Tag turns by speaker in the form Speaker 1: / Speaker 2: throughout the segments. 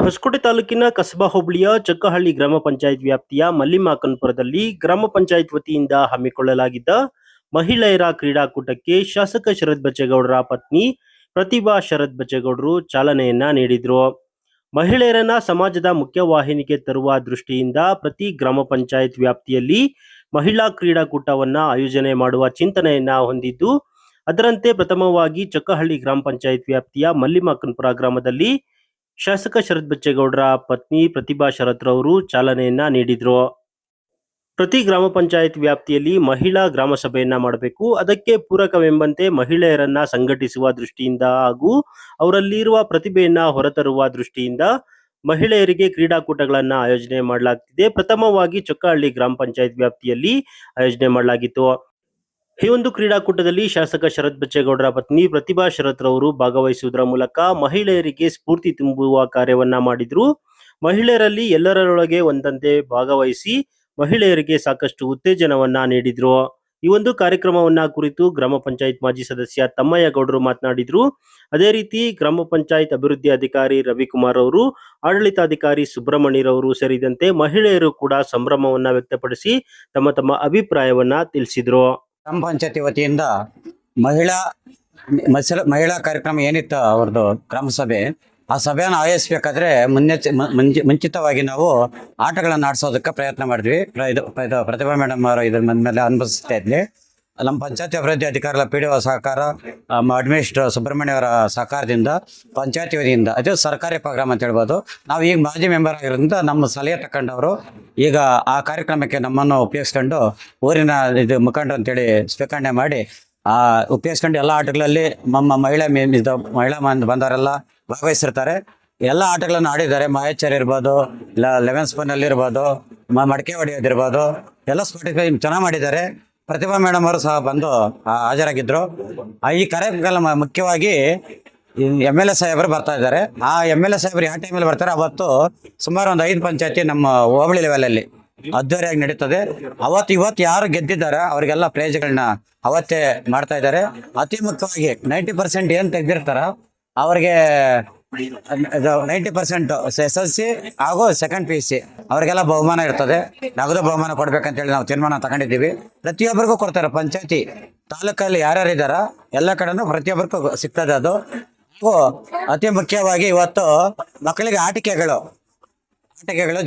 Speaker 1: ಹೊಸಕೋಟೆ ತಾಲೂಕಿನ ಕಸಬಾ ಹೋಬಳಿಯ ಚಕ್ಕಹಳ್ಳಿ ಗ್ರಾಮ ಪಂಚಾಯತ್ ವ್ಯಾಪ್ತಿಯ ಮಲ್ಲಿಮಾಕನ್ಪುರದಲ್ಲಿ ಗ್ರಾಮ ಪಂಚಾಯತ್ ವತಿಯಿಂದ ಹಮ್ಮಿಕೊಳ್ಳಲಾಗಿದ್ದ ಮಹಿಳೆಯರ ಕ್ರೀಡಾಕೂಟಕ್ಕೆ ಶಾಸಕ ಶರತ್ ಬಚ್ಚೇಗೌಡರ ಪತ್ನಿ ಪ್ರತಿಭಾ ಶರತ್ ಬಚ್ಚೇಗೌಡರು ಚಾಲನೆಯನ್ನ ನೀಡಿದ್ರು. ಮಹಿಳೆಯರನ್ನ ಸಮಾಜದ ಮುಖ್ಯವಾಹಿನಿಗೆ ತರುವ ದೃಷ್ಟಿಯಿಂದ ಪ್ರತಿ ಗ್ರಾಮ ಪಂಚಾಯತ್ ವ್ಯಾಪ್ತಿಯಲ್ಲಿ ಮಹಿಳಾ ಕ್ರೀಡಾಕೂಟವನ್ನ ಆಯೋಜನೆ ಮಾಡುವ ಚಿಂತನೆಯನ್ನ ಹೊಂದಿದ್ದು, ಅದರಂತೆ ಪ್ರಥಮವಾಗಿ ಚಕ್ಕಹಳ್ಳಿ ಗ್ರಾಮ ಪಂಚಾಯತ್ ವ್ಯಾಪ್ತಿಯ ಮಲ್ಲಿಮಾಕನ್ಪುರ ಗ್ರಾಮದಲ್ಲಿ ಶಾಸಕ ಶರತ್ ಬಚ್ಚೇಗೌಡರ ಪತ್ನಿ ಪ್ರತಿಭಾ ಶರತ್ ರವರು ಚಾಲನೆಯನ್ನ ನೀಡಿದ್ರು. ಪ್ರತಿ ಗ್ರಾಮ ಪಂಚಾಯತ್ ವ್ಯಾಪ್ತಿಯಲ್ಲಿ ಮಹಿಳಾ ಗ್ರಾಮ ಸಭೆಯನ್ನ ಮಾಡಬೇಕು. ಅದಕ್ಕೆ ಪೂರಕವೆಂಬಂತೆ ಮಹಿಳೆಯರನ್ನ ಸಂಘಟಿಸುವ ದೃಷ್ಟಿಯಿಂದ ಹಾಗೂ ಅವರಲ್ಲಿರುವ ಪ್ರತಿಭೆಯನ್ನ ಹೊರತರುವ ದೃಷ್ಟಿಯಿಂದ ಮಹಿಳೆಯರಿಗೆ ಕ್ರೀಡಾಕೂಟಗಳನ್ನ ಆಯೋಜನೆ ಮಾಡಲಾಗ್ತಿದೆ. ಪ್ರಥಮವಾಗಿ ಚೊಕ್ಕಹಳ್ಳಿ ಗ್ರಾಮ ಪಂಚಾಯತ್ ವ್ಯಾಪ್ತಿಯಲ್ಲಿ ಆಯೋಜನೆ ಮಾಡಲಾಗಿತ್ತು. ಈ ಒಂದು ಕ್ರೀಡಾಕೂಟದಲ್ಲಿ ಶಾಸಕ ಶರತ್ ಬಚ್ಚೇಗೌಡರ ಪತ್ನಿ ಪ್ರತಿಭಾ ಶರತ್ ರವರು ಭಾಗವಹಿಸುವುದರ ಮೂಲಕ ಮಹಿಳೆಯರಿಗೆ ಸ್ಫೂರ್ತಿ ತುಂಬುವ ಕಾರ್ಯವನ್ನ ಮಾಡಿದ್ರು. ಮಹಿಳೆಯರಲ್ಲಿ ಎಲ್ಲರೊಳಗೆ ಒಂದಂತೆ ಭಾಗವಹಿಸಿ ಮಹಿಳೆಯರಿಗೆ ಸಾಕಷ್ಟು ಉತ್ತೇಜನವನ್ನ ನೀಡಿದ್ರು. ಈ ಒಂದು ಕಾರ್ಯಕ್ರಮವನ್ನ ಕುರಿತು ಗ್ರಾಮ ಪಂಚಾಯತ್ ಮಾಜಿ ಸದಸ್ಯ ತಮ್ಮಯ್ಯ ಗೌಡರು ಮಾತನಾಡಿದ್ರು. ಅದೇ ರೀತಿ ಗ್ರಾಮ ಪಂಚಾಯತ್ ಅಭಿವೃದ್ಧಿ ಅಧಿಕಾರಿ ರವಿಕುಮಾರ್ ಅವರು, ಆಡಳಿತಾಧಿಕಾರಿ ಸುಬ್ರಹ್ಮಣ್ಯರವರು ಸೇರಿದಂತೆ ಮಹಿಳೆಯರು ಕೂಡ ಸಂಭ್ರಮವನ್ನ ವ್ಯಕ್ತಪಡಿಸಿ ತಮ್ಮ ತಮ್ಮ ಅಭಿಪ್ರಾಯವನ್ನ ತಿಳಿಸಿದ್ರು.
Speaker 2: ಗ್ರಾಮ ಪಂಚಾಯತಿ ವತಿಯಿಂದ ಮಹಿಳಾ ಮಹಿಳಾ ಕಾರ್ಯಕ್ರಮ ಏನಿತ್ತು ಅವ್ರದ್ದು ಗ್ರಾಮ ಸಭೆ, ಆ ಸಭೆಯನ್ನು ಆಯೋಜಿಸಬೇಕಾದ್ರೆ ಮುಂಚಿತವಾಗಿ ನಾವು ಆಟಗಳನ್ನು ಆಡಿಸೋದಕ್ಕೆ ಪ್ರಯತ್ನ ಮಾಡಿದ್ವಿ. ಪ್ರತಿಭಾ ಮೇಡಮ್ ಅವರು ಇದ್ರ ಮೇಲೆ ಅನುಭವಿಸ್ತಾ ಇದ್ವಿ. ನಮ್ಮ ಪಂಚಾಯತಿ ಅಭಿವೃದ್ಧಿ ಅಧಿಕಾರಿಗಳ PDO ಸಹಕಾರ, ಅಡ್ಮಿನಿಸ್ಟ್ರೇಟರ್ ಸುಬ್ರಹ್ಮಣ್ಯ ಅವರ ಸಹಕಾರದಿಂದ ಪಂಚಾಯತಿ ವತಿಯಿಂದ ಅದು ಸರ್ಕಾರಿ ಪ್ರೋಗ್ರಾಮ್ ಅಂತ ಹೇಳ್ಬೋದು. ನಾವು ಈಗ ಮಾಜಿ ಮೆಂಬರ್ ಆಗಿರೋದ್ರಿಂದ ನಮ್ಮ ಸಲಹೆ ತಗೊಂಡವರು ಈಗ ಆ ಕಾರ್ಯಕ್ರಮಕ್ಕೆ ನಮ್ಮನ್ನು ಉಪಯೋಗಿಸ್ಕೊಂಡು ಊರಿನ ಇದು ಮುಖಂಡರು ಅಂತೇಳಿ ಸ್ವೀಕರಣೆ ಮಾಡಿ ಉಪಯೋಗಿಸ್ಕೊಂಡು ಎಲ್ಲ ಆಟಗಳಲ್ಲಿ ಮಹಿಳಾ ಬಂದವರೆಲ್ಲ ಭಾಗವಹಿಸಿರ್ತಾರೆ. ಎಲ್ಲ ಆಟಗಳನ್ನು ಆಡಿದ್ದಾರೆ. ಮಾಯಾಚಾರ ಇರ್ಬೋದು, ಇಲ್ಲ 11 ಸ್ಪೂನಲ್ಲಿ ಇರ್ಬೋದು, ಮಡಕೆ ಹೊಡೆಯೋದಿರ್ಬೋದು, ಎಲ್ಲ ಸ್ಪೋರ್ಟಿಗೆ ಚೆನ್ನಾಗಿ ಮಾಡಿದ್ದಾರೆ. ಪ್ರತಿಭಾ ಮೇಡಮ್ ಅವರು ಸಹ ಬಂದು ಹಾಜರಾಗಿದ್ದರು. ಈ ಕಾರ್ಯಕ್ರಮ ಮುಖ್ಯವಾಗಿ MLA ಸಾಹೇಬರು ಬರ್ತಾ ಇದ್ದಾರೆ. ಆ MLA ಸಾಹೇಬರು ಯಾವ ಟೈಮಲ್ಲಿ ಬರ್ತಾರೆ ಅವತ್ತು ಸುಮಾರು ಒಂದು 5 ಪಂಚಾಯತಿ ನಮ್ಮ ಹೋಬಳಿ ಲೆವೆಲಲ್ಲಿ ಅದ್ದೂರಿಯಾಗಿ ನಡೀತದೆ. ಇವತ್ತು ಯಾರು ಗೆದ್ದಿದ್ದಾರೆ ಅವರಿಗೆಲ್ಲ ಪ್ರೈಜ್ಗಳನ್ನ ಅವತ್ತೇ ಮಾಡ್ತಾ ಇದ್ದಾರೆ. ಅತಿ ಮುಖ್ಯವಾಗಿ 90% ಏನು ತೆಗೆದಿರ್ತಾರ ಅವ್ರಿಗೆ 90% SSLC ಹಾಗೂ ಸೆಕೆಂಡ್ PUC ಅವರಿಗೆಲ್ಲ ಬಹುಮಾನ ಇರ್ತದೆ. ನಗದು ಬಹುಮಾನ ಕೊಡ್ಬೇಕಂತೇಳಿ ನಾವು ತೀರ್ಮಾನ ತಗೊಂಡಿದ್ದೀವಿ. ಪ್ರತಿಯೊಬ್ಬರಿಗೂ ಕೊಡ್ತಾರೆ. ಪಂಚಾಯತಿ ತಾಲೂಕಲ್ಲಿ ಯಾರ್ಯಾರು ಇದ್ದಾರ ಎಲ್ಲ ಕಡೆನೂ ಪ್ರತಿಯೊಬ್ಬರಿಗೂ ಸಿಗ್ತದೆ. ಅದು ಅತಿ ಮುಖ್ಯವಾಗಿ ಇವತ್ತು ಮಕ್ಕಳಿಗೆ ಆಟಿಕೆಗಳು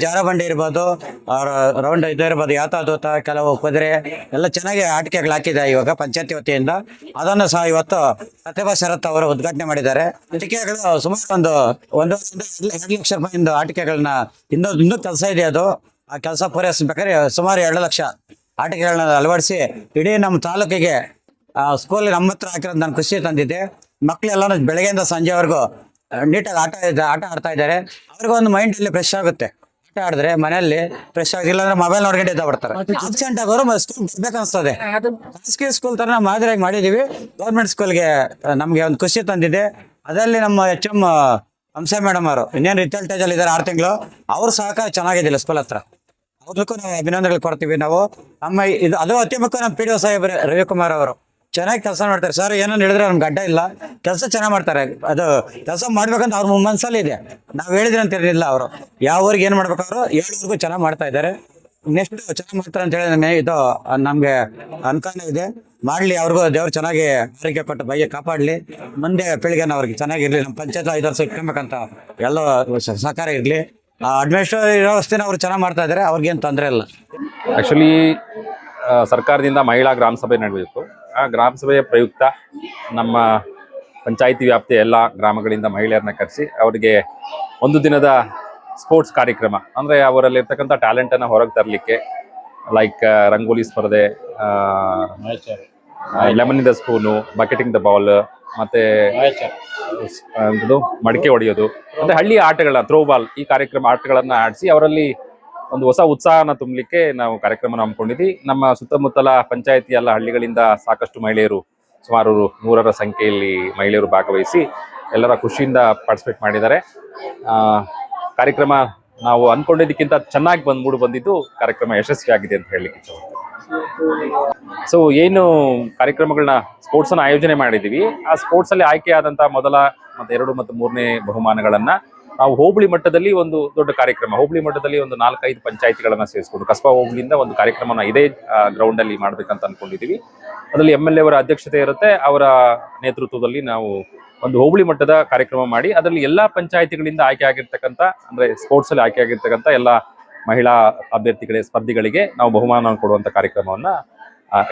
Speaker 2: ಜಾರಬಂಡಿ ಇರ್ಬೋದು, ರೌಂಡ್ ಇದು ಇರ್ಬೋದು, ಯಾತಾದೂತ, ಕೆಲವು ಕುದುರೆ ಎಲ್ಲ ಚೆನ್ನಾಗಿ ಆಟಿಕೆಗಳು ಹಾಕಿದೆ ಇವಾಗ ಪಂಚಾಯತಿ ವತಿಯಿಂದ. ಅದನ್ನು ಸಹ ಇವತ್ತು ಪ್ರತಿಭಾ ಶರತ್ ಅವರು ಉದ್ಘಾಟನೆ ಮಾಡಿದ್ದಾರೆ. ಆಟಿಕೆಗಳು ಸುಮಾರು ಒಂದು 2 ಲಕ್ಷ ರೂಪಾಯಿಂದ ಆಟಿಕೆಗಳನ್ನ ಇನ್ನೂ ಕೆಲಸ ಇದೆ. ಅದು ಆ ಕೆಲಸ ಪೂರೈಸಬೇಕಾದ್ರೆ ಸುಮಾರು 2 ಲಕ್ಷ ಆಟಿಕೆಗಳನ್ನ ಅಳವಡಿಸಿ ಇಡೀ ನಮ್ಮ ತಾಲೂಕಿಗೆ ಸ್ಕೂಲ್ ನಮ್ಮ ಹತ್ರ ಹಾಕಿರೋದು ನಾನು ಖುಷಿ ತಂದಿದ್ದೆ. ಮಕ್ಕಳೆಲ್ಲ ಬೆಳಗ್ಗೆಯಿಂದ ಸಂಜೆವರೆಗೂ ನೀಟಾಗಿ ಆಟ ಆಡ್ತಾ ಇದ್ದಾರೆ. ಅವ್ರಿಗೊಂದು ಮೈಂಡಲ್ಲಿ ಫ್ರೆಶ್ ಆಗುತ್ತೆ. ಆಟ ಆಡಿದ್ರೆ ಮನೆಯಲ್ಲಿ ಫ್ರೆಶ್ ಆಗಿಲ್ಲ ಅಂದ್ರೆ ಮೊಬೈಲ್ ನೋಡ್ಕೊಂಡು ಇದ್ದ ಬರ್ತಾರೆ. ಆಬ್ಸೆಂಟ್ ಆಗೋರು ಸ್ಕೂಲ್ ಬರ್ಬೇಕನ್ಸ್ತದೆ. ಖಾಸಗಿ ಸ್ಕೂಲ್ ತರ ನಾವು ಮಾದರಿಯಾಗಿ ಮಾಡಿದೀವಿ. ಗೌರ್ಮೆಂಟ್ ಸ್ಕೂಲ್ಗೆ ನಮ್ಗೆ ಒಂದು ಖುಷಿ ತಂದಿದೆ. ಅದರಲ್ಲಿ ನಮ್ಮ HM ಹಂಸ ಮೇಡಮ್ ಅವರು ಇನ್ನೇನು ರಿಸಲ್ಟೇಜ್ ಅಲ್ಲಿ ಇದ್ದಾರೆ 6 ತಿಂಗಳು. ಅವ್ರ ಸಹಕಾರ ಚೆನ್ನಾಗಿದ್ದಿಲ್ಲ ಸ್ಕೂಲ್ ಹತ್ರ. ಅವ್ರಿಗೂ ನಾವು ಅಭಿನಂದನೆಗಳು ಕೊಡ್ತೀವಿ. ನಾವು ನಮ್ಮ ಅದು ಅತಿ ಮುಖ್ಯ ನಮ್ಮ PDO ಸಾಹೇಬ್ ರವಿಕುಮಾರ್ ಅವರು ಚೆನ್ನಾಗಿ ಕೆಲಸ ಮಾಡ್ತಾರೆ. ಸರ್ ಏನೋ ಹೇಳಿದ್ರೆ ನಮ್ಗೆ ಅಡ್ಡ ಇಲ್ಲ, ಕೆಲಸ ಚೆನ್ನಾಗಿ ಮಾಡ್ತಾರೆ. ಅದು ಕೆಲಸ ಮಾಡ್ಬೇಕಂತ ಅವ್ರ ಮನಸ್ಸಲ್ಲಿ ಇದೆ. ನಾವು ಹೇಳಿದ್ರೆ ಅಂತ ಇರಲಿಲ್ಲ. ಅವರು ಯಾವ ಊರಿಗೆ ಏನು ಮಾಡ್ಬೇಕು ಅವರು ಹೇಳೋರ್ಗೂ ಚೆನ್ನಾಗಿ ಮಾಡ್ತಾ ಇದ್ದಾರೆ. ನೆಕ್ಸ್ಟ್ ಚೆನ್ನಾಗಿ ಮಾಡ್ತಾರೆ ಅಂತ ಹೇಳಿ ಇದು ನಮಗೆ ಅನ್ಕೊಂಡೆ ಇದೆ. ಮಾಡಲಿ, ಅವ್ರಿಗೂ ದೇವ್ರು ಚೆನ್ನಾಗಿ ಆರೋಗ್ಯ ಕೊಟ್ಟು ಬೈಯ ಕಾಪಾಡಲಿ. ಮುಂದೆ ಪೀಳಿಗೆನ ಅವ್ರಿಗೆ ಚೆನ್ನಾಗಿರ್ಲಿ. ನಮ್ಮ ಪಂಚಾಯತ್ 5 ವರ್ಷ ಇಟ್ಕೊಬೇಕಂತ ಎಲ್ಲ ಸಹಕಾರ ಇರಲಿ. ಅಡ್ಮಿನಿಸ್ಟ್ರೇಟಿವ್ ವ್ಯವಸ್ಥೆನ ಅವ್ರು ಚೆನ್ನಾಗಿ ಮಾಡ್ತಾ ಇದ್ದಾರೆ. ಅವ್ರಿಗೇನು ತೊಂದರೆ ಇಲ್ಲ.
Speaker 3: ಆ್ಯಕ್ಚುಲಿ ಸರ್ಕಾರದಿಂದ ಮಹಿಳಾ ಗ್ರಾಮ ಸಭೆ ನಡೆದಿತ್ತು. ಆ ಗ್ರಾಮ ಸಭೆಯ ಪ್ರಯುಕ್ತ ನಮ್ಮ ಪಂಚಾಯಿತಿ ವ್ಯಾಪ್ತಿಯ ಎಲ್ಲ ಗ್ರಾಮಗಳಿಂದ ಮಹಿಳೆಯರನ್ನ ಕರೆಸಿ ಅವರಿಗೆ ಒಂದು ದಿನದ ಸ್ಪೋರ್ಟ್ಸ್ ಕಾರ್ಯಕ್ರಮ, ಅಂದರೆ ಅವರಲ್ಲಿರ್ತಕ್ಕಂಥ ಟ್ಯಾಲೆಂಟನ್ನು ಹೊರಗೆ ತರಲಿಕ್ಕೆ, ಲೈಕ್ ರಂಗೋಲಿ ಸ್ಪರ್ಧೆ, lemon in the spoon, bucketing the ball, ಮತ್ತು ಮಡಿಕೆ ಹೊಡೆಯೋದು, ಅಂದರೆ ಹಳ್ಳಿಯ ಆಟಗಳ ಥ್ರೋಬಾಲ್, ಈ ಆಟಗಳನ್ನು ಆಡಿಸಿ ಅವರಲ್ಲಿ ಒಂದು ಹೊಸ ಉತ್ಸಾಹನ ತುಂಬಲಿಕ್ಕೆ ನಾವು ಕಾರ್ಯಕ್ರಮ ಹಮ್ಮಿಕೊಂಡಿದ್ವಿ. ನಮ್ಮ ಸುತ್ತಮುತ್ತಲ ಪಂಚಾಯತಿ ಎಲ್ಲ ಹಳ್ಳಿಗಳಿಂದ ಸಾಕಷ್ಟು ಮಹಿಳೆಯರು, ಸುಮಾರು 100ರ ಸಂಖ್ಯೆಯಲ್ಲಿ ಮಹಿಳೆಯರು ಭಾಗವಹಿಸಿ ಎಲ್ಲರ ಖುಷಿಯಿಂದ ಪಾರ್ಟಿಸಿಪೇಟ್ ಮಾಡಿದ್ದಾರೆ. ಕಾರ್ಯಕ್ರಮ ನಾವು ಅಂದ್ಕೊಂಡಿದ್ದಕ್ಕಿಂತ ಚೆನ್ನಾಗಿ ಬಂದಿದ್ದು ಕಾರ್ಯಕ್ರಮ ಯಶಸ್ವಿಯಾಗಿದೆ ಅಂತ ಹೇಳಲಿಕ್ಕೆ ಇಷ್ಟಪಡ್ತೀನಿ. ಸೊ ಏನು ಕಾರ್ಯಕ್ರಮಗಳನ್ನ ಸ್ಪೋರ್ಟ್ಸನ್ನು ಆಯೋಜನೆ ಮಾಡಿದ್ದೀವಿ, ಆ ಸ್ಪೋರ್ಟ್ಸಲ್ಲಿ ಆಯ್ಕೆಯಾದಂಥ ಮೊದಲ ಮತ್ತು 2 ಮತ್ತು 3ನೇ ಬಹುಮಾನಗಳನ್ನು ನಾವು ಹೋಬಳಿ ಮಟ್ಟದಲ್ಲಿ ಒಂದು ದೊಡ್ಡ ಕಾರ್ಯಕ್ರಮ, ಹೋಬಳಿ ಮಟ್ಟದಲ್ಲಿ ಒಂದು 4-5 ಪಂಚಾಯತಿಗಳನ್ನ ಸೇರಿಸ್ಕೊಂಡು ಕಸ್ಬಾ ಹೋಬಳಿಯಿಂದ ಒಂದು ಕಾರ್ಯಕ್ರಮನ ಇದೇ ಗ್ರೌಂಡ್ ಅಲ್ಲಿ ಮಾಡ್ಬೇಕಂತ ಅನ್ಕೊಂಡಿದೀವಿ. ಅದರಲ್ಲಿ MLA ಅವರ ಅಧ್ಯಕ್ಷತೆ ಇರುತ್ತೆ. ಅವರ ನೇತೃತ್ವದಲ್ಲಿ ನಾವು ಒಂದು ಹೋಬಳಿ ಮಟ್ಟದ ಕಾರ್ಯಕ್ರಮ ಮಾಡಿ ಅದರಲ್ಲಿ ಎಲ್ಲಾ ಪಂಚಾಯತಿಗಳಿಂದ ಆಯ್ಕೆ ಆಗಿರ್ತಕ್ಕಂಥ, ಅಂದ್ರೆ ಸ್ಪೋರ್ಟ್ಸ್ ಅಲ್ಲಿ ಆಯ್ಕೆ ಆಗಿರ್ತಕ್ಕಂಥ ಎಲ್ಲಾ ಮಹಿಳಾ ಸ್ಪರ್ಧಿಗಳಿಗೆ ನಾವು ಬಹುಮಾನ ಕೊಡುವಂತ ಕಾರ್ಯಕ್ರಮವನ್ನ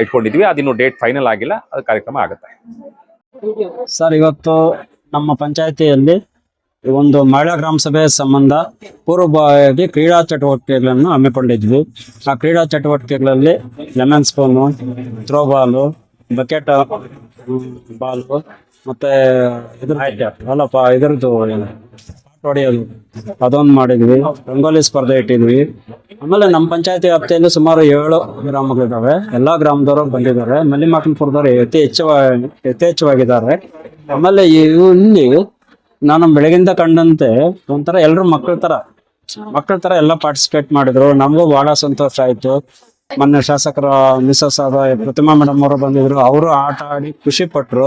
Speaker 3: ಇಟ್ಕೊಂಡಿದ್ವಿ. ಅದಿನ್ನು ಡೇಟ್ ಫೈನಲ್ ಆಗಿಲ್ಲ, ಅದು ಕಾರ್ಯಕ್ರಮ ಆಗುತ್ತೆ.
Speaker 4: ಸರ್, ಇವತ್ತು ನಮ್ಮ ಪಂಚಾಯತಿಯಲ್ಲಿ ಒಂದು ಮಹಿಳಾ ಗ್ರಾಮ ಸಭೆ ಸಂಬಂಧ ಪೂರ್ವಭಾವಿಯಾಗಿ ಕ್ರೀಡಾ ಚಟುವಟಿಕೆಗಳನ್ನು ಹಮ್ಮಿಕೊಂಡಿದ್ವಿ. ಆ ಕ್ರೀಡಾ ಚಟುವಟಿಕೆಗಳಲ್ಲಿ lemon spoon, throwball, bucket ball, ಮತ್ತೆ ಇದ್ರದ್ದು ಹೊಡೆಯೋದು ಅದೊಂದು ಮಾಡಿದ್ವಿ. ರಂಗೋಲಿ ಸ್ಪರ್ಧೆ ಇಟ್ಟಿದ್ವಿ. ಆಮೇಲೆ ನಮ್ಮ ಪಂಚಾಯತಿ ವ್ಯಾಪ್ತಿಯಲ್ಲಿ ಸುಮಾರು 7 ಗ್ರಾಮಗಳಿದ್ದಾವೆ. ಎಲ್ಲಾ ಗ್ರಾಮದವರು ಬಂದಿದ್ದಾರೆ. ಮಲ್ಲಿಮಾಕನಪುರದವರು ಯಥೇಚ್ಛವಾಗಿದ್ದಾರೆ. ಆಮೇಲೆ ಇಲ್ಲಿ ನಾನು ಬೆಳಗಿಂದ ಕಂಡಂತೆ ಒಂಥರ ಎಲ್ಲರೂ ಮಕ್ಕಳ ತರ ಎಲ್ಲ ಪಾರ್ಟಿಸಿಪೇಟ್ ಮಾಡಿದ್ರು. ನಮಗೂ ಬಹಳ ಸಂತೋಷ ಆಯ್ತು. ಮೊನ್ನೆ ಶಾಸಕರ ಮಿಸಸ್ ಆದ ಪ್ರತಿಮಾ ಮೇಡಮ್ ಅವರು ಬಂದಿದ್ರು. ಅವರು ಆಟ ಆಡಿ ಖುಷಿ ಪಟ್ರು.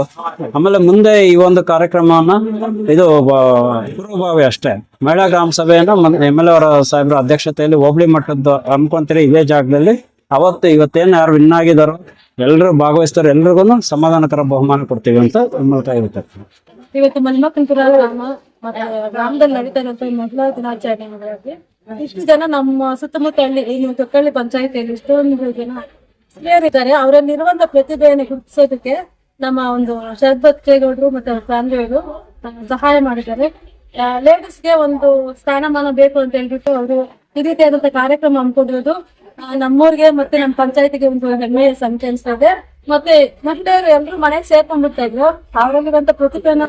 Speaker 4: ಆಮೇಲೆ ಮುಂದೆ ಈ ಒಂದು ಕಾರ್ಯಕ್ರಮವನ್ನ ಇದು ಪೂರ್ವಭಾವಿ ಅಷ್ಟೇ. ಮಹಿಳಾ ಗ್ರಾಮ ಸಭೆಯನ್ನ MLA ಅವರ ಸಾಹೇಬ್ರ ಅಧ್ಯಕ್ಷತೆಯಲ್ಲಿ ಹೋಬಳಿ ಮಟ್ಟದ ಹಮ್ಮಿಕೊಂತೀರಿ ಇದೇ ಜಾಗದಲ್ಲಿ. ಇವತ್ತೇನು ಯಾರು ವಿನ್ ಆಗಿದಾರೋ ಎಲ್ಲರೂ ಭಾಗವಹಿಸ್ತಾರೆ, ಎಲ್ರಿಗೂ ಸಮಾಧಾನಕರ ಬಹುಮಾನ ಕೊಡ್ತೀವಿ ಅಂತ ಮೂಲಕ ಇರುತ್ತೆ.
Speaker 5: ಇವತ್ತು ಮಲ್ಲಿಮಾಕನಪುರ ಗ್ರಾಮದಲ್ಲಿ ನಡೀತಾ ಇರುವಂತ ಮಹಿಳಾ ದಿನಾಚರಣೆಗಾಗಿ ಇಷ್ಟು ಜನ ನಮ್ಮ ಸುತ್ತಮುತ್ತ ಹಳ್ಳಿ ತೊಕ್ಕಳ್ಳಿ ಪಂಚಾಯತಿಯಲ್ಲಿ ಇಷ್ಟೊಂದು ಜನ ಸ್ತ್ರೀಯರಿದ್ದಾರೆ. ಅವರಲ್ಲಿರುವಂತ ಪ್ರತಿಭೆಯನ್ನು ಗುರುತಿಸೋದಕ್ಕೆ ನಮ್ಮ ಒಂದು ಶರತ್ ಬಚ್ಚೇಗೌಡರು ಮತ್ತೆ ಅವ್ರ ಫ್ಯಾಮಿಲಿಯವರು ಸಹಾಯ ಮಾಡಿದ್ದಾರೆ. ಲೇಡೀಸ್ಗೆ ಒಂದು ಸ್ಥಾನಮಾನ ಬೇಕು ಅಂತ ಹೇಳ್ಬಿಟ್ಟು ಅವರು ಈ ರೀತಿಯಾದಂತ ಕಾರ್ಯಕ್ರಮ ಹಮ್ಮಿಕೊಂಡಿರೋದು ನಮ್ಮೂರಿಗೆ ಮತ್ತೆ ನಮ್ಮ ಪಂಚಾಯತಿಗೆ ಒಂದು ಹೆಮ್ಮೆಯ ಸಂಖ್ಯೆ ಅನ್ಸ್ತದೆ. ಮತ್ತೆ ಮಹಿಳೆಯರು ಎಲ್ಲರೂ ಮನೆಗೆ ಸೇರ್ಕೊಂಡ್ಬಿಡ್ತಾ ಇದ್ರು. ಅವರಲ್ಲಿರುವಂತ ಪ್ರತಿಭೆನ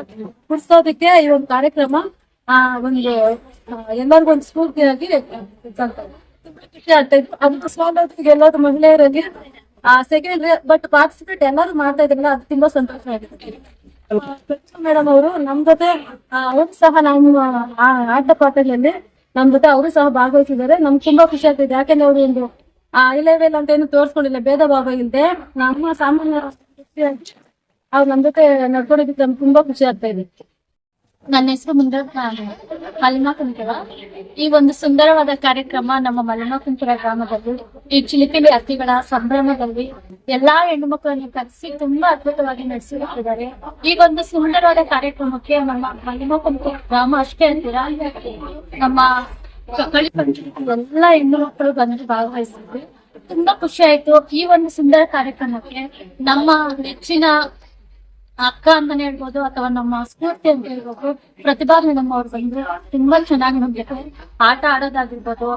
Speaker 5: ಗುರುತಿಸೋದಕ್ಕೆ ಈ ಒಂದು ಕಾರ್ಯಕ್ರಮ ಒಂದು ಎಲ್ಲರಿಗೂ ಒಂದು ಸ್ಫೂರ್ತಿಯಾಗಿ ಖುಷಿ ಆಗ್ತಾ ಇತ್ತು. ಅದಕ್ಕೆ ಸ್ವಾಗತಿಗೆ ಎಲ್ಲರೂ ಮಹಿಳೆಯರಲ್ಲಿ ಸೆಕೆಂಡ್ ಬಟ್ ಪಾರ್ಟಿಸಿಪೇಟ್ ಎಲ್ಲರೂ ಮಾಡ್ತಾ ಇದ್ರಲ್ಲ, ಅದು ತುಂಬಾ ಸಂತೋಷ ಆಗಿದೆ. ಮೇಡಮ್ ಅವರು ನಮ್ ಜೊತೆ ಅವರು ಸಹ ನಮ್ಮ ಆಟ ಪಾಠಗಳಲ್ಲಿ ನಮ್ ಜೊತೆ ಅವರು ಸಹ ಭಾಗವಹಿಸಿದ್ದಾರೆ. ನಮ್ಗೆ ತುಂಬಾ ಖುಷಿ ಆಗ್ತಿದೆ. ಯಾಕೆಂದ್ರೆ ಅವರು ಒಂದು ಇಲೆವೆಲ್ ಅಂತ ಏನು ತೋರಿಸ್ಕೊಂಡಿಲ್ಲ, ಭೇದ ಭಾವ ಇಲ್ಲದೆ ನಮ್ಮ ಸಾಮಾನ್ಯ ಅವ್ರು ನಮ್ ಜೊತೆ ನಡ್ಕೊಂಡಿದ್ದಕ್ಕೆ ನಮ್ಗೆ ತುಂಬಾ ಖುಷಿ ಆಗ್ತಾ ಇದೆ.
Speaker 6: ನನ್ನ ಹೆಸರು ಮಲ್ಲಿಮಾಕನಪುರ. ಈ ಒಂದು ಸುಂದರವಾದ ಕಾರ್ಯಕ್ರಮ ನಮ್ಮ ಮಲ್ಲಿಮಾಕನಪುರ ಗ್ರಾಮದಲ್ಲಿ ಈ ಚಿಲಿಪಿಲಿ ಅತಿಗಳ ಸಂಭ್ರಮದಲ್ಲಿ ಎಲ್ಲಾ ಹೆಣ್ಣು ಮಕ್ಕಳನ್ನು ಕರೆಸಿ ತುಂಬಾ ಅದ್ಭುತವಾಗಿ ನಡೆಸಿರುತ್ತಿದ್ದಾರೆ. ಈ ಒಂದು ಸುಂದರವಾದ ಕಾರ್ಯಕ್ರಮಕ್ಕೆ ನಮ್ಮ ಮಲ್ಲಿಮಾಕನಪುರ ಗ್ರಾಮ ಅಷ್ಟೇ ಅಂತೀರಾ, ನಮ್ಮ ಕಳಿ ಪಂಚಾಯತ್ ಎಲ್ಲಾ ಹೆಣ್ಣು ಮಕ್ಕಳು ಬಂದು ಭಾಗವಹಿಸಿದ್ರು. ತುಂಬಾ ಖುಷಿ ಆಯ್ತು. ಈ ಒಂದು ಸುಂದರ ಕಾರ್ಯಕ್ರಮಕ್ಕೆ ನಮ್ಮ ನೆಚ್ಚಿನ ಅಕ್ಕ ಅಂತಾನೆ ಹೇಳ್ಬೋದು ಅಥವಾ ನಮ್ಮ ಸ್ಫೂರ್ತಿ ಅಂತ ಹೇಳ್ಬೋದು ಪ್ರತಿಭಾ ಮೇಡಮ್ ಅವ್ರು ಬಂದು ತುಂಬಾ ಚೆನ್ನಾಗಿ ನಮ್ ಜೊತೆ ಆಟ ಆಡೋದಾಗಿರ್ಬೋದು,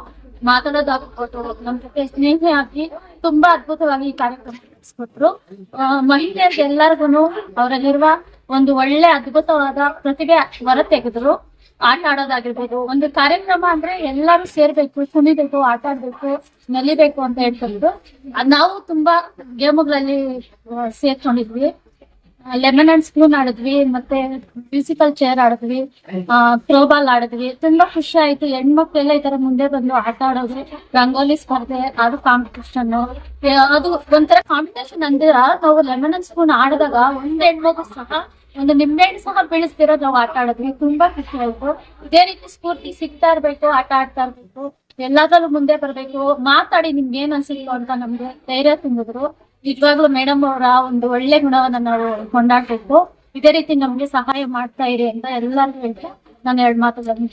Speaker 6: ಮಾತಾಡೋದಾಗಿರ್ಬೋದು, ನಮ್ ಜೊತೆ ಸ್ನೇಹಿಯಾಗಿ ತುಂಬಾ ಅದ್ಭುತವಾಗಿ ಈ ಕಾರ್ಯಕ್ರಮ ನಡೆಸ್ಕೊಟ್ರು. ಮಹಿಳೆಯರಿಗೆ ಎಲ್ಲರಿಗೂ ಅವರಲ್ಲಿರುವ ಒಂದು ಒಳ್ಳೆ ಅದ್ಭುತವಾದ ಪ್ರತಿಭೆ ಹೊರ ತೆಗೆದ್ರು. ಆಟ ಆಡೋದಾಗಿರ್ಬೋದು, ಒಂದು ಕಾರ್ಯಕ್ರಮ ಅಂದ್ರೆ ಎಲ್ಲರೂ ಸೇರ್ಬೇಕು, ಕುಣಿಬೇಕು, ಆಟ ಆಡ್ಬೇಕು, ನಲಿಬೇಕು ಅಂತ ಹೇಳ್ಕೊಂಡು ನಾವು ತುಂಬಾ ಗೇಮ್ಗಳಲ್ಲಿ ಸೇರ್ಕೊಂಡಿದ್ವಿ. ಲೆಮನ್ ಅಂಡ್ ಸ್ಪೂನ್ ಆಡಿದ್ವಿ, ಮತ್ತೆ ಮ್ಯೂಸಿಕಲ್ ಚೇರ್ ಆಡಿದ್ವಿ, ಥ್ರೋಬಾಲ್ ಆಡಿದ್ವಿ. ತುಂಬಾ ಖುಷಿ ಆಯ್ತು. ಹೆಣ್ಮಕ್ಳೆಲ್ಲ ಈ ತರ ಮುಂದೆ ಬಂದು ಆಟ ಆಡೋದು, ರಂಗೋಲಿ ಸ್ಪರ್ಧೆ, ಅದು ಕಾಂಪಿಟೇಷನ್, ಅದು ಒಂಥರ ಕಾಂಪಿಟೇಷನ್ ಅಂದಿರ ನಾವು ಲೆಮನ್ ಅಂಡ್ ಸ್ಪೂನ್ ಆಡಿದಾಗ ಒಂದ್ ಹೆಣ್ಮಗು ಸಹ ಒಂದು ನಿಂಬೆಹಣ್ಣು ಸಹ ಬೀಳಿಸ್ತಿರೋ ನಾವು ಆಟ ಆಡಿದ್ವಿ. ತುಂಬಾ ಖುಷಿ ಆಯ್ತು. ಇದೇ ರೀತಿ ಸ್ಫೂರ್ತಿ ಸಿಗ್ತಾ ಇರ್ಬೇಕು, ಆಟ ಆಡ್ತಾ ಇರ್ಬೇಕು, ಎಲ್ಲಾದ್ರಲ್ಲೂ ಮುಂದೆ ಬರ್ಬೇಕು, ಮಾತಾಡಿ ನಿಮ್ಗೆ ಏನ್ ಅನ್ಸಿತ್ತು ಅಂತ ನಮ್ಗೆ ಧೈರ್ಯ ತುಂಬಿದ್ರು. ನಿಜವಾಗ್ಲೂ ಮೇಡಮ್ ಅವರ ಒಂದು ಒಳ್ಳೆ ಗುಣವನ್ನ ನಾವು ಕೊಂಡಾಡ್ಬೇಕು. ಇದೇ ರೀತಿ ನಮ್ಗೆ ಸಹಾಯ ಮಾಡ್ತಾ ಇರಿ ಅಂತ ಎಲ್ಲರಿಗೂ ಹೇಳ್ತಾ ನಾನು 2 ಮಾತುಗಳನ್ನು